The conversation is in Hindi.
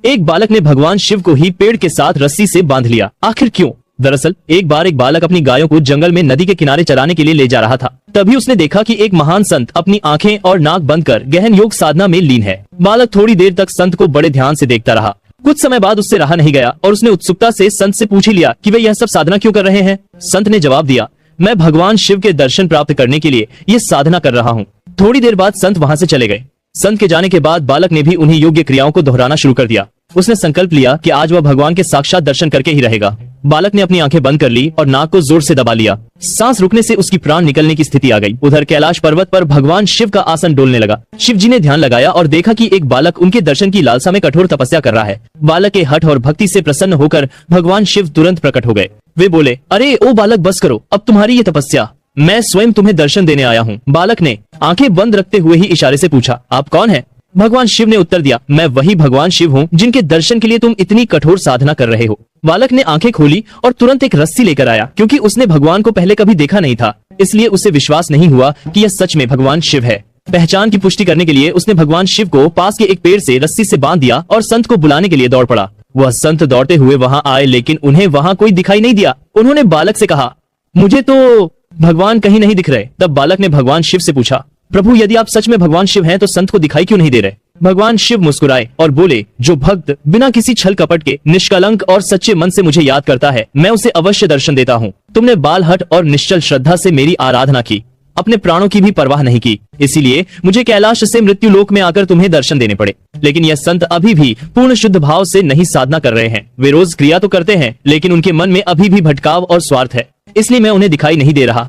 एक बालक ने भगवान शिव को ही पेड़ के साथ रस्सी से बांध लिया। आखिर क्यों? दरअसल एक बार एक बालक अपनी गायों को जंगल में नदी के किनारे चराने के लिए ले जा रहा था। तभी उसने देखा कि एक महान संत अपनी आंखें और नाक बंद कर गहन योग साधना में लीन है। बालक थोड़ी देर तक संत को बड़े ध्यान से देखता रहा। कुछ समय बाद उससे रहा नहीं गया और उसने उत्सुकता से संत से पूछ ही लिया कि वे यह सब साधना क्यों कर रहे हैं। संत ने जवाब दिया, मैं भगवान शिव के दर्शन प्राप्त करने के लिए ये साधना कर रहा हूँ। थोड़ी देर बाद संत वहाँ से चले गए। संत के जाने के बाद बालक ने भी उन्हीं योग्य क्रियाओं को दोहराना शुरू कर दिया। उसने संकल्प लिया कि आज वह भगवान के साक्षात दर्शन करके ही रहेगा। बालक ने अपनी आंखें बंद कर ली और नाक को जोर से दबा लिया। सांस रुकने से उसकी प्राण निकलने की स्थिति आ गई। उधर कैलाश पर्वत पर भगवान शिव का आसन डोलने लगा। शिव जी ने ध्यान लगाया और देखा कि एक बालक उनके दर्शन की लालसा में कठोर तपस्या कर रहा है। बालक के हठ और भक्ति से प्रसन्न होकर भगवान शिव तुरंत प्रकट हो गए। वे बोले, अरे ओ बालक, बस करो, अब तुम्हारी ये तपस्या, मैं स्वयं तुम्हें दर्शन देने आया हूँ। बालक ने आंखें बंद रखते हुए ही इशारे से पूछा, आप कौन है? भगवान शिव ने उत्तर दिया, मैं वही भगवान शिव हूँ जिनके दर्शन के लिए तुम इतनी कठोर साधना कर रहे हो। बालक ने आंखें खोली और तुरंत एक रस्सी लेकर आया। क्योंकि उसने भगवान को पहले कभी देखा नहीं था, इसलिए उसे विश्वास नहीं हुआ कि यह सच में भगवान शिव है। पहचान की पुष्टि करने के लिए उसने भगवान शिव को पास के एक पेड़ से रस्सी से बांध दिया और संत को बुलाने के लिए दौड़ पड़ा। वह संत दौड़ते हुए वहाँ आए, लेकिन उन्हें वहाँ कोई दिखाई नहीं दिया। उन्होंने बालक से कहा, मुझे तो भगवान कहीं नहीं दिख रहे। तब बालक ने भगवान शिव से पूछा, प्रभु, यदि आप सच में भगवान शिव हैं तो संत को दिखाई क्यों नहीं दे रहे? भगवान शिव मुस्कुराए और बोले, जो भक्त बिना किसी छल कपट के निष्कलंक और सच्चे मन से मुझे याद करता है, मैं उसे अवश्य दर्शन देता हूँ। तुमने बालहट और निश्चल श्रद्धा से मेरी आराधना की, अपने प्राणों की भी परवाह नहीं की, इसीलिए मुझे कैलाश से मृत्यु लोक में आकर तुम्हें दर्शन देने पड़े। लेकिन यह संत अभी भी पूर्ण शुद्ध भाव से नहीं साधना कर रहे हैं। वे रोज क्रिया तो करते हैं, लेकिन उनके मन में अभी भी भटकाव और स्वार्थ है, इसलिए मैं उन्हें दिखाई नहीं दे रहा।